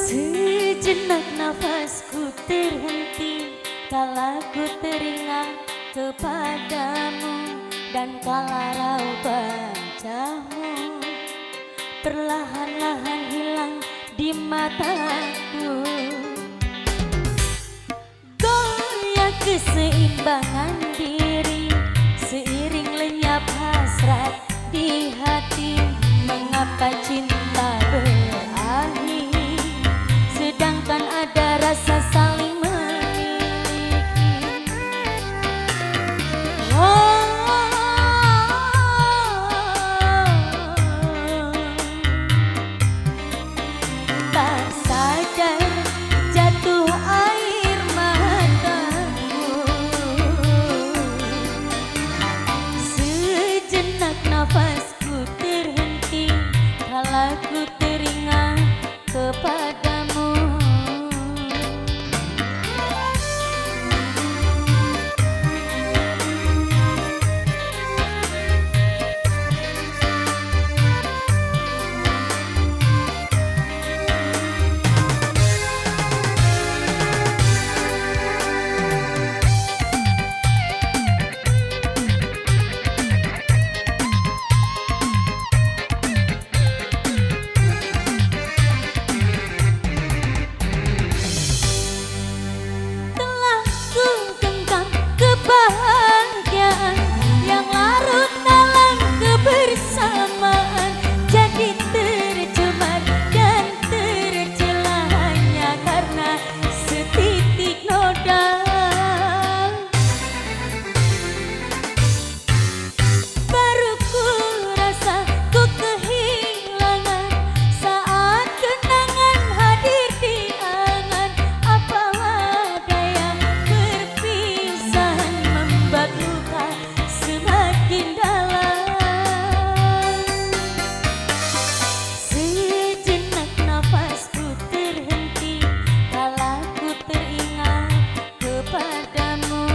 Sejenak nafasku terhenti kala ku teringat kepadamu, dan kala raut wajahmu perlahan-lahan hilang di mataku. Goyah keseimbangan diri seiring lenyap hasrat di hati. Mengapa cinta berakhir sedangkan ada rasa saling memiliki? Tak sadar jatuh air mataku. Sejenak nafasku terhenti kala ku teringat kepadamu. Kebahagiaan yang larut dalam kebersamaan jadi tercemar dan tercela hanya karena setitik noda. Baru ku rasa ku kehilangan saat kenangan hadir di angan. Apa daya perpisahan membuat luka semakin dalam. Sejenak nafasku terhenti kala ku teringat kepadamu.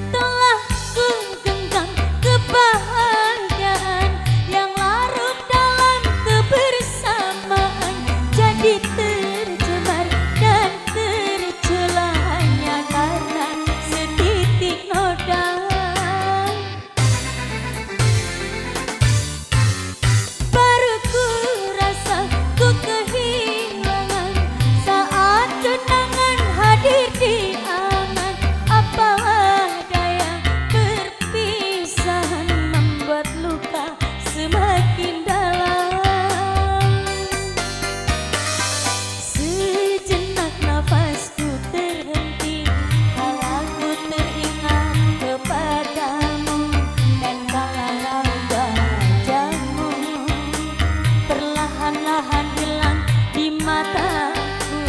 Telah ku genggam kebahagiaan yang larut dalam kebersamaan jadi tercemar dan tercela hanya karena setitik noda. Baru ku rasa ku kehilangan saat kenangan hadir di angan. Apa daya perpisahan membuat luka semakin dalam. Sejenak nafasku terhenti kala ku teringat kepadamu, dan kala raut wajahmu perlahan-lahan hilang di mataku.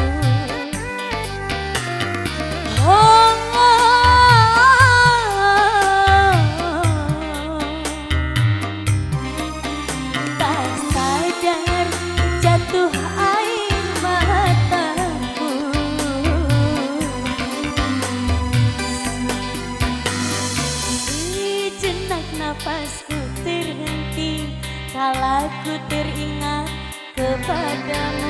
Tak sadar jatuh air mataku. Sejenak nafasku terhenti kala ku teringat kepadamu.